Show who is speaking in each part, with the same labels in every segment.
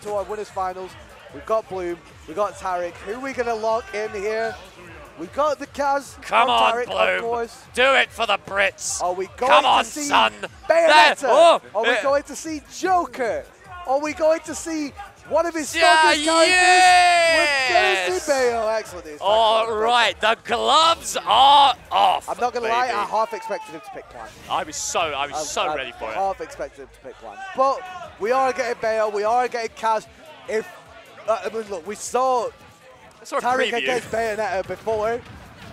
Speaker 1: to our winners finals. We've got Bloom, we've got Tarik. Who are we going to lock in here? We've got the Kaz.
Speaker 2: Come on,
Speaker 1: Tarik,
Speaker 2: Bloom.
Speaker 1: of course.
Speaker 2: Do it for the Brits.
Speaker 1: Are we going
Speaker 2: Come on,
Speaker 1: to see
Speaker 2: son.
Speaker 1: Bayonetta?
Speaker 2: Oh,
Speaker 1: are we going to see Joker? Are we going to see one of his
Speaker 2: yes.
Speaker 1: strongest characters? We're going to see Bayo. Excellent.
Speaker 2: All right, the gloves are off.
Speaker 1: I'm not going to lie,
Speaker 2: baby.
Speaker 1: I half expected him to pick Plan.
Speaker 2: I was so ready for it.
Speaker 1: I half expected him to pick Plan. But we are getting Bayo, we are getting Kaz. If I mean, look, we saw Tarik against Bayonetta before.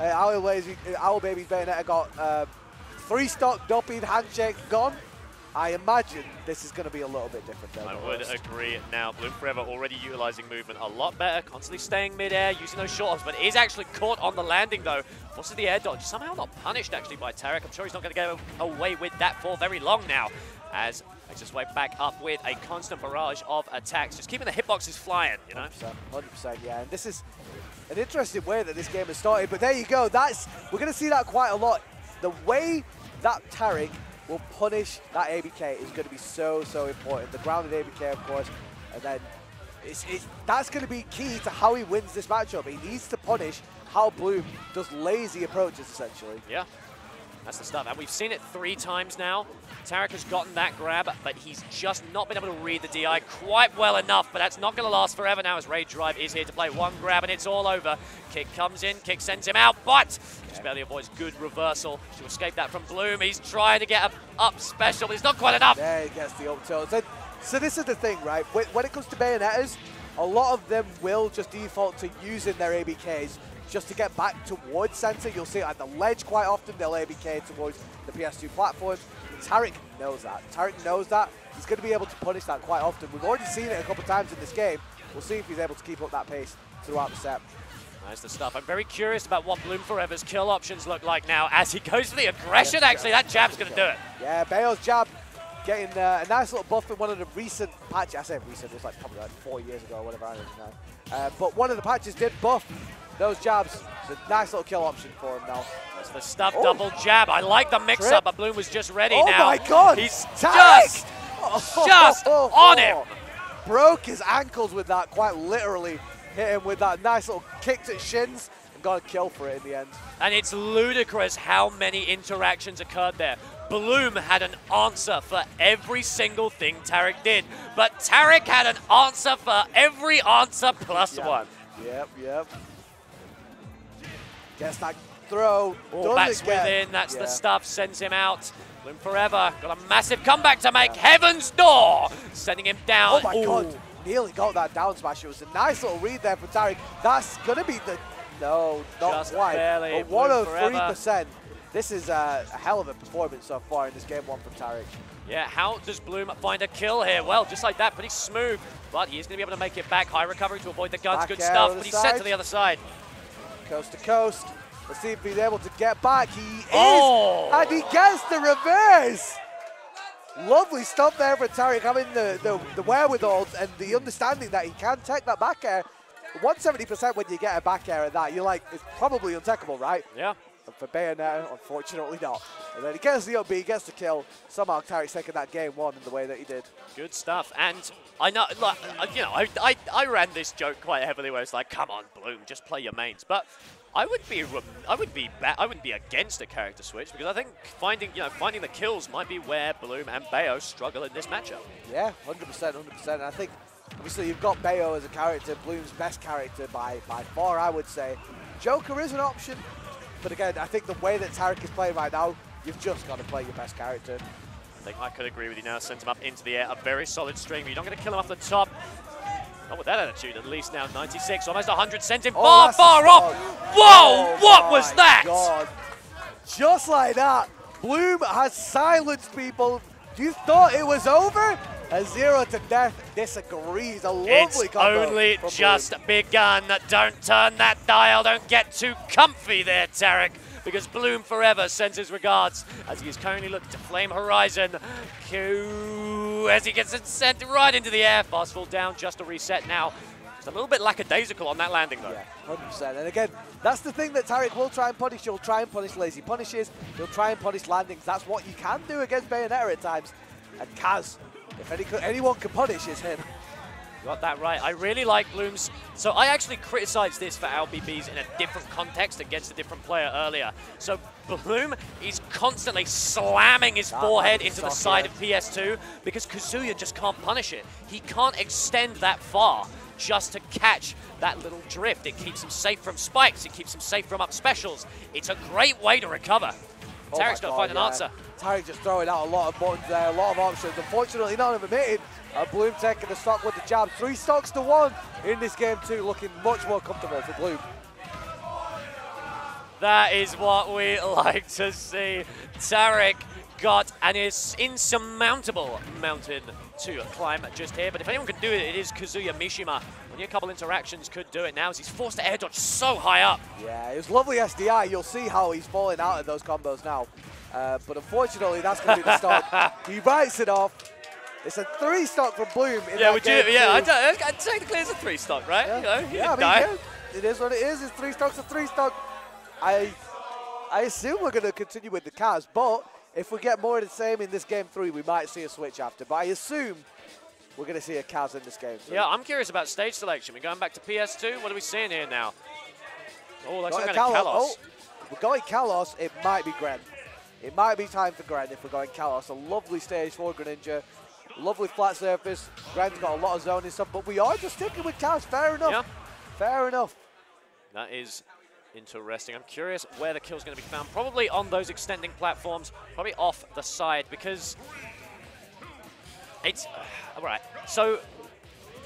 Speaker 1: Owl Baby's Bayonetta got 3-stock Dopping handshake gone. I imagine this is going to be a little bit different though.
Speaker 2: I would agree. Now, Bloom4eva already utilizing movement a lot better, constantly staying mid-air, using those short hops, but is actually caught on the landing though. Forces the air dodge, somehow not punished actually by Tarik. I'm sure he's not going to go away with that for very long now, as makes his way back up with a constant barrage of attacks, just keeping the hitboxes flying, you know?
Speaker 1: 100%, yeah. And this is an interesting way that this game has started, but there you go. We're going to see that quite a lot. The way that Tarik will punish that ABK is going to be so important. The grounded ABK, of course, and then that's going to be key to how he wins this matchup. He needs to punish how Bloom does lazy approaches, essentially.
Speaker 2: Yeah, that's the stuff. And we've seen it 3 times now. Tarik has gotten that grab, but he's just not been able to read the DI quite well enough, but that's not going to last forever now as Rage Drive is here to play one grab and it's all over. Kick comes in, Kick sends him out, but just barely avoids good reversal to escape that from Bloom. He's trying to get a up special, but it's not quite enough.
Speaker 1: There he gets the up tilt. So this is the thing, right? When it comes to Bayonettas, a lot of them will just default to using their ABKs just to get back towards center. You'll see it at the ledge quite often, they'll ABK towards the PS2 platforms. Tarik knows that. Tarik knows that. He's going to be able to punish that quite often. We've already seen it a couple of times in this game. We'll see if he's able to keep up that pace throughout the set.
Speaker 2: That's the stuff. I'm very curious about what Bloom4eva's kill options look like now as he goes for the aggression. Actually, that jab's going to do it.
Speaker 1: Yeah, Bayo's jab getting a nice little buff in one of the recent patches. I say recent, it was like probably like 4 years ago or whatever, I don't know. But one of the patches did buff those jabs. It's a nice little kill option for him now.
Speaker 2: That's the stuff, double jab. I like the mix-up, but Bloom was just ready now.
Speaker 1: Oh my God!
Speaker 2: He's
Speaker 1: Tarik!
Speaker 2: just on him.
Speaker 1: Broke his ankles with that, quite literally. Hit him with that nice little kick to shins and got a kill for it in the end.
Speaker 2: And it's ludicrous how many interactions occurred there. Bloom had an answer for every single thing Tarik did, but Tarik had an answer for every answer plus one.
Speaker 1: Yep. Gets that throw.
Speaker 2: All bats within, that's the stuff, sends him out. Bloom4eva got a massive comeback to make. Heaven's Door, sending him down.
Speaker 1: Oh my God, nearly got that down smash. It was a nice little read there for Tarik. That's going to be the, no, not
Speaker 2: just
Speaker 1: quite.
Speaker 2: Barely.
Speaker 1: But 103%. This is a hell of a performance so far in this game one from Tarik.
Speaker 2: Yeah, how does Bloom find a kill here? Well, just like that, pretty smooth. But he's going to be able to make it back. High recovery to avoid the guns,
Speaker 1: Back
Speaker 2: good
Speaker 1: air
Speaker 2: stuff.
Speaker 1: on the
Speaker 2: But he's set to
Speaker 1: side.
Speaker 2: the other side.
Speaker 1: Coast to coast. Let's see if he's able to get back. He is,
Speaker 2: Oh.
Speaker 1: and he gets the reverse. Lovely stop there for Tarik, having the wherewithal and the understanding that he can take that back air. 170% when you get a back air at that, you're like, it's probably untechable, right?
Speaker 2: Yeah.
Speaker 1: And for Bayonetta, unfortunately not. And then he gets the up B, gets the kill. Somehow Tarik's taking that game one in the way that he did.
Speaker 2: Good stuff. And I know, like, you know, I ran this joke quite heavily where it's like, come on, Bloom, just play your mains. But I wouldn't be against a character switch because I think finding the kills might be where Bloom and Bayo struggle in this matchup.
Speaker 1: Yeah, 100%. And I think obviously you've got Bayo as a character, Bloom's best character by far, I would say. Joker is an option, but again, I think the way that Tarik is playing right now, you've just got to play your best character.
Speaker 2: I think I could agree with you now. Sends him up into the air, a very solid string, but you're not going to kill him off the top. Not with that attitude, at least now. 96, almost 100, sent him far off. Whoa, what was that?
Speaker 1: God. Just like that, Bloom has silenced people. You thought it was over? A 0 to death disagrees. A lovely combo.
Speaker 2: It's only
Speaker 1: from
Speaker 2: just
Speaker 1: Bloom.
Speaker 2: begun. Don't turn that dial. Don't get too comfy there, Tarik, because Bloom4eva sends his regards as he is currently looking to flame Horizon. Q as he gets it sent right into the air. Fast fall down, just a reset now. Just a little bit lackadaisical on that landing though.
Speaker 1: Yeah, 100%. And again, that's the thing that Tarik will try and punish. He'll try and punish lazy punishes. He'll try and punish landings. That's what you can do against Bayonetta at times. And Kaz, if anyone can punish, it's him.
Speaker 2: Got that right. I really like Bloom's. So I actually criticized this for LBBs in a different context against a different player earlier. So Bloom is constantly slamming his forehead into the side of PS2 because Kazuya just can't punish it. He can't extend that far just to catch that little drift. It keeps him safe from spikes. It keeps him safe from up specials. It's a great way to recover. Tarik's got to find an answer.
Speaker 1: Tarik just throwing out a lot of buttons there, a lot of options. Unfortunately, none of them hitting. Bloom taking the stock with the jab. 3 stocks to 1 in this game too, looking much more comfortable for Bloom.
Speaker 2: That is what we like to see. Tarik got an insurmountable mountain to climb just here. But if anyone can do it, it is Kazuya Mishima. Only a couple interactions could do it now as he's forced to air dodge so high up. Yeah,
Speaker 1: it was lovely SDI. You'll see how he's falling out of those combos now. But unfortunately, that's going to be the stock. He writes it off. It's a 3 stock from Bloom.
Speaker 2: Technically it's a 3 stock, right?
Speaker 1: Yeah,
Speaker 2: You know,
Speaker 1: yeah, I mean, it is what it is. It's 3 stocks, a 3 stock. I assume we're going to continue with the Kaz, but if we get more of the same in this game 3, we might see a switch after. But I assume we're going to see a Kaz in this game 3.
Speaker 2: Yeah, I'm curious about stage selection. We're going back to PS2. What are we seeing here now? Oh, looks like
Speaker 1: Kalos.
Speaker 2: Kalos.
Speaker 1: Oh, we're going Kalos. It might be Gren. It might be time for Gren if we're going Kalos. A lovely stage for Greninja. Lovely flat surface. Gren's got a lot of zoning stuff, but we are just sticking with Kaz. Fair enough.
Speaker 2: Yeah.
Speaker 1: Fair enough.
Speaker 2: That is interesting. I'm curious where the kill's going to be found. Probably on those extending platforms, probably off the side because it's all right. So,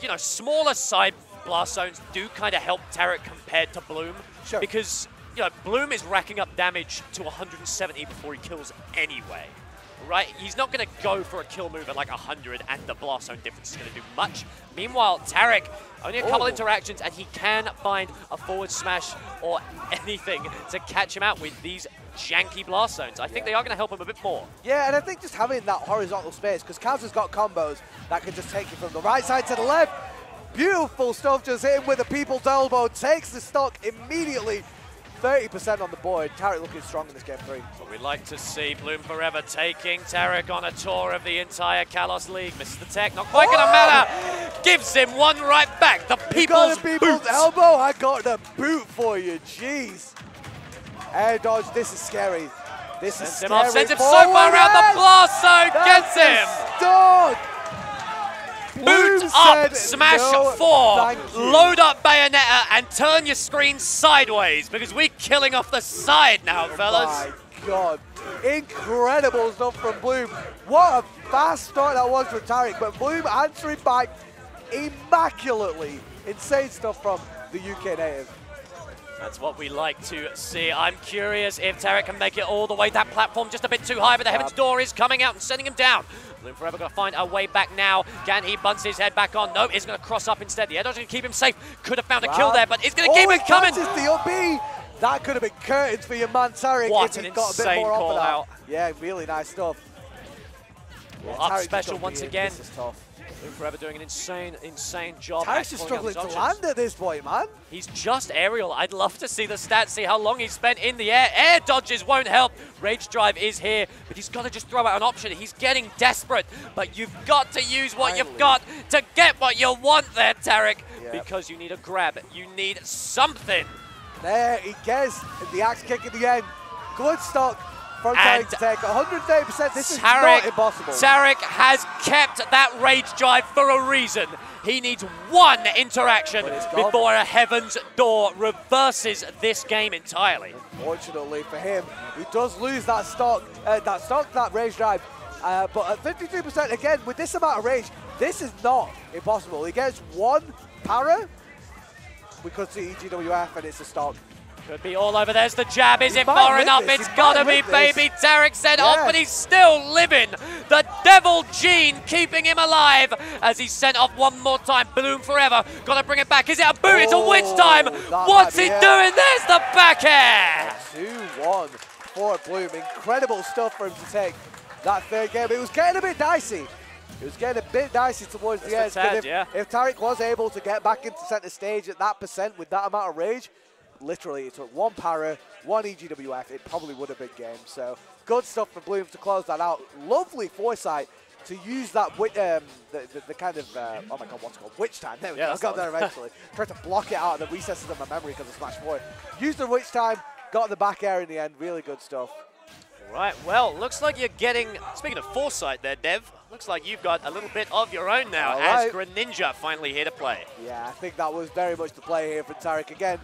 Speaker 2: you know, smaller side blast zones do kind of help Tarik compared to Bloom.
Speaker 1: Sure.
Speaker 2: Because, you know, Bloom is racking up damage to 170 before he kills anyway. Right? He's not going to go for a kill move at like 100 and the blast zone difference is going to do much. Meanwhile, Tarik, only a couple interactions and he can find a forward smash or anything to catch him out with these janky blast zones. I think they are going to help him a bit more.
Speaker 1: Yeah, and I think just having that horizontal space, because Kaz has got combos that can just take you from the right side to the left. Beautiful stuff, just hitting with a people's elbow, takes the stock immediately. 30% on the board. Tarik looking strong in this game 3.
Speaker 2: What we like to see, Bloom4eva taking Tarik on a tour of the entire Kalos League. Misses the tech, not quite going to matter. Gives him one right back. The people's
Speaker 1: elbow. I got the boot for you. Jeez. Air dodge. This is scary. This is scary.
Speaker 2: Sends him so far around the blast zone. Gets him.
Speaker 1: Dog.
Speaker 2: Boot up, smash 4, load up Bayonetta and turn your screen sideways because we're killing off the side now, fellas.
Speaker 1: Oh my God, incredible stuff from Bloom. What a fast start that was for Tarik, but Bloom answering back immaculately. Insane stuff from the UK native.
Speaker 2: That's what we like to see. I'm curious if Tarik can make it all the way. That platform just a bit too high, but the Heaven's Door is coming out and sending him down. Bloom4eva going to find a way back now. Can he bunts his head back on? No, he's going to cross up instead. The air dodge going to keep him safe. Could have found a kill there, but it's going to keep it coming.
Speaker 1: The OB. That could have been curtains for your man Tarik.
Speaker 2: What
Speaker 1: if
Speaker 2: an
Speaker 1: got a bit
Speaker 2: insane
Speaker 1: more
Speaker 2: call out.
Speaker 1: Yeah, really nice stuff.
Speaker 2: Well, up special once again.
Speaker 1: This is tough.
Speaker 2: Bloom4eva doing an insane job.
Speaker 1: Tarik's just struggling to land at this point, man.
Speaker 2: He's just aerial. I'd love to see the stats, see how long he's spent in the air. Air dodges won't help. Rage drive is here, but he's got to just throw out an option. He's getting desperate, but you've got to use what you've got to get what you want there, Tarik, because you need a grab. You need something.
Speaker 1: There he gets the axe kick at the end. Good stock. From Tarik to take 130%. This is not impossible.
Speaker 2: Tarik has kept that rage drive for a reason. He needs one interaction before a Heaven's Door reverses this game entirely.
Speaker 1: Unfortunately for him, he does lose that stock, that rage drive. But at 53%, again, with this amount of rage, this is not impossible. He gets one para. We could see EGWF and it's a stock.
Speaker 2: Could be all over. There's the jab. Is it far enough? It's got to be, baby. Tarik sent off, but he's still living. The devil gene keeping him alive as he's sent off one more time. Bloom4eva got to bring it back. Is it a boot? It's a witch time. What's he doing? There's the back air.
Speaker 1: 2-1 for Bloom. Incredible stuff for him to take that third game. It was getting a bit dicey. It was getting a bit dicey towards the end. If Tarik was able to get back into center stage at that percent with that amount of rage, literally, it took one para, one EGWF. It probably would have been game. So good stuff for Bloom to close that out. Lovely foresight to use that the kind of oh my god, what's it called? Witch time. There we go. I got there eventually. Tried to block it out of the recesses of my memory because of Smash 4. Used the Witch time, got the back air in the end. Really good stuff.
Speaker 2: Right, well, looks like you're getting, speaking of foresight there, Dev, looks like you've got a little bit of your own now as Greninja finally here to play.
Speaker 1: Yeah, I think that was very much the play here for Tarik. Again,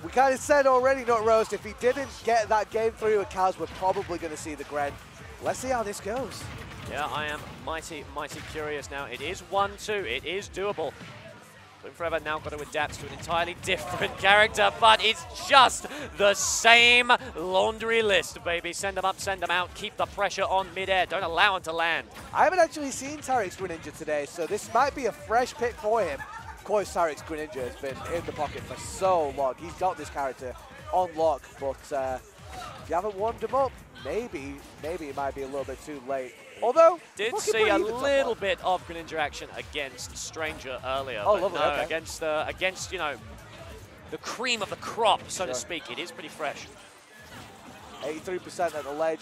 Speaker 1: we kind of said already, Nut Roast, if he didn't get that game through with Kaz, we're probably going to see the Gren. Let's see how this goes.
Speaker 2: Yeah, I am mighty curious now. It is 1-2, it is doable. Bloom4eva now got to adapt to an entirely different character, but it's just the same laundry list, baby. Send them up, send them out, keep the pressure on midair, don't allow him to land.
Speaker 1: I haven't actually seen Tarik's Greninja today, so this might be a fresh pick for him. Of course, Tarik's Greninja has been in the pocket for so long. He's got this character on lock, but if you haven't warmed him up, maybe it might be a little bit too late. Although,
Speaker 2: did see a little bit of Greninja action against Stranger earlier.
Speaker 1: Oh,
Speaker 2: but
Speaker 1: lovely,
Speaker 2: no,
Speaker 1: okay.
Speaker 2: against you know, the cream of the crop, so to speak. It is pretty fresh.
Speaker 1: 83% at the ledge.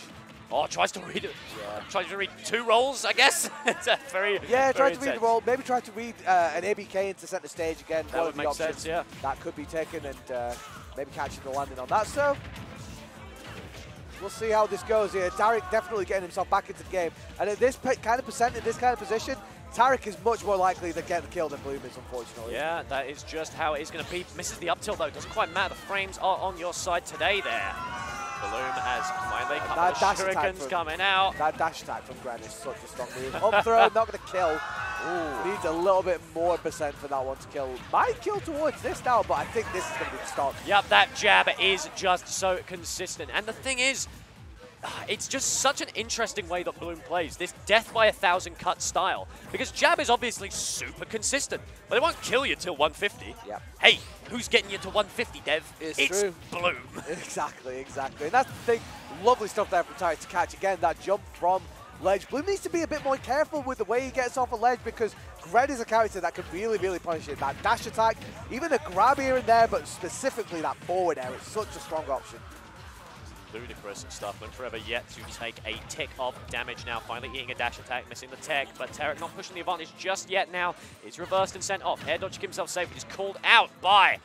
Speaker 2: Oh, tries to read it. Yeah. Tries to read 2 rolls, I guess. It's a very
Speaker 1: try to read the roll. Maybe try to read an ABK into center stage again.
Speaker 2: That would make sense, yeah.
Speaker 1: That could be taken and maybe catching the landing on that. So we'll see how this goes here. Tarik definitely getting himself back into the game. And at this kind of percent, in this kind of position, Tarik is much more likely to get the kill than Bloom is, unfortunately.
Speaker 2: Yeah, that is just how it is going to be. Misses the up tilt, though. Doesn't quite matter. The frames are on your side today there. Bloom has finally come. The shurikens coming out.
Speaker 1: That dash attack from Gren is such a strong move. Up throw, not going to kill. Ooh. Needs a little bit more percent for that one to kill. Might kill towards this now, but I think this is going to be the start.
Speaker 2: Yep, that jab is just so consistent. And the thing is, it's just such an interesting way that Bloom plays, this death by 1,000 cut style. Because jab is obviously super consistent, but it won't kill you till 150.
Speaker 1: Yep.
Speaker 2: Hey, who's getting you to 150, Dev? It's
Speaker 1: true.
Speaker 2: Bloom.
Speaker 1: Exactly. And that's the thing. Lovely stuff there from Tarik to catch. Again, that jump from ledge. Bloom needs to be a bit more careful with the way he gets off a ledge because Gren is a character that can really punish it. That dash attack, even a grab here and there, but specifically that forward air, it's such a strong option.
Speaker 2: Ludicrous stuff. Bloom4eva yet to take a tick of damage now. Finally eating a dash attack, missing the tech, but Tarik not pushing the advantage just yet now. It's reversed and sent off. Air dodging himself safe, but he's called out by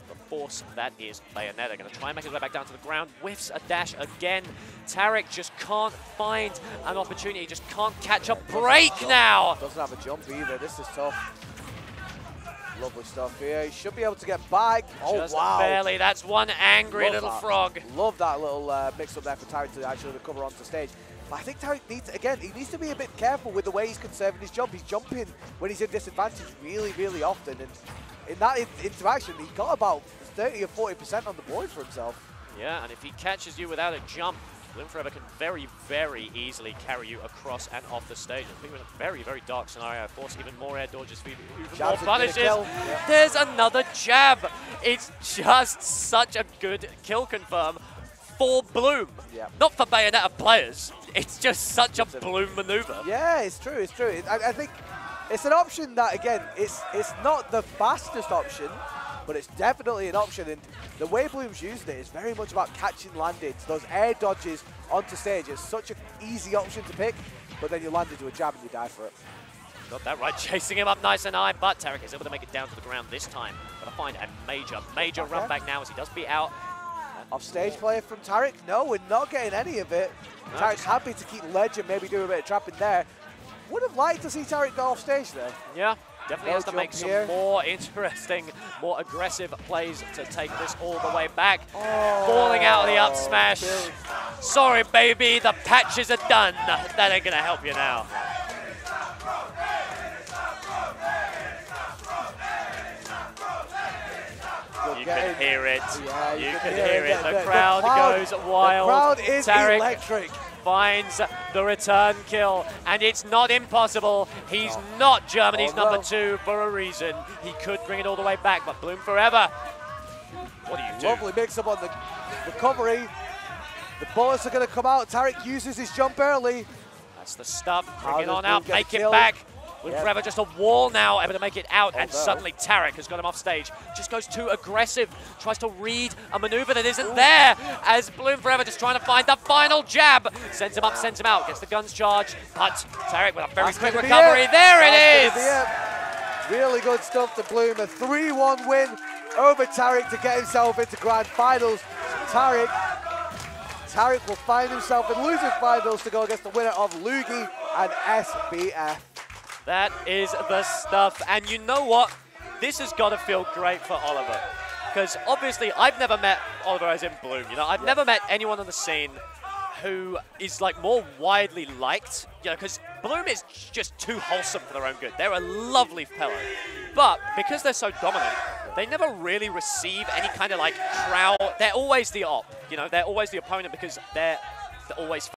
Speaker 2: the force that is Bayonetta. Going to try and make his way back down to the ground. Whiffs a dash again. Tarik just can't find an opportunity, just can't catch a break now.
Speaker 1: Doesn't have a jump either. This is tough. Lovely stuff here. He should be able to get back. Oh,
Speaker 2: just
Speaker 1: wow.
Speaker 2: barely. That's one angry little frog.
Speaker 1: Love that little mix-up there for Tarik to actually recover onto stage. But I think Tarik needs, again, he needs to be a bit careful with the way he's conserving his jump. He's jumping when he's in disadvantage really often. And in that interaction, he got about 30 or 40% on the board for himself.
Speaker 2: Yeah, and if he catches you without a jump, Bloom4eva can very easily carry you across and off the stage. I think we're in a very dark scenario. Force even more air dodges for even more punishes. Yeah. There's another jab. It's just such a good kill confirm for Bloom.
Speaker 1: Yeah.
Speaker 2: Not for Bayonetta players. It's just such a Bloom maneuver.
Speaker 1: Yeah, it's true. I think it's an option that, again, it's not the fastest option, but it's definitely an option, and the way Bloom's used it is very much about catching landings. Those air dodges onto stage is such an easy option to pick, but then you land into a jab and you die for it.
Speaker 2: Got that right, chasing him up nice and high, but Tarik is able to make it down to the ground this time. Gotta find a major run back now as he does beat out.
Speaker 1: Off stage play from Tarik? No, we're not getting any of it. No. Tarik's happy to keep ledge and maybe do a bit of trapping there. Would have liked to see Tarik go off stage there.
Speaker 2: Yeah. Definitely has to make some more interesting, more aggressive plays to take this all the way back. Oh, falling out of the up smash. Sorry, baby, the patches are done. That ain't going to help you now. You can hear it. Yeah, you can hear it. The crowd goes wild.
Speaker 1: The crowd is
Speaker 2: Tarik
Speaker 1: electric.
Speaker 2: Finds the return kill, and it's not impossible. He's not Germany's number 2 for a reason. He could bring it all the way back, but Bloom4eva, what do you do?
Speaker 1: Lovely mix-up on the recovery. The bullets are going to come out. Tarik uses his jump early.
Speaker 2: That's the stuff. Bring it on out, make it back. Bloom4eva just a wall now, able to make it out, and suddenly Tarik has got him off stage. Just goes too aggressive, tries to read a maneuver that isn't there, as Bloom4eva just trying to find the final jab. Sends him up, sends him out, gets the guns charge, but Tarik with a very quick recovery. There it is!
Speaker 1: Really good stuff to Bloom. A 3-1 win over Tarik to get himself into grand finals. Tarik will find himself in losers finals to go against the winner of Lugi and SBF.
Speaker 2: That is the stuff. And you know what? This has got to feel great for Oliver. Because obviously I've never met Oliver as in Bloom. You know, I've never met anyone on the scene who is like more widely liked. You know, because Bloom is just too wholesome for their own good. They're a lovely fellow. But because they're so dominant, they never really receive any kind of like crowd. They're always the op. You know, they're always the opponent because they're always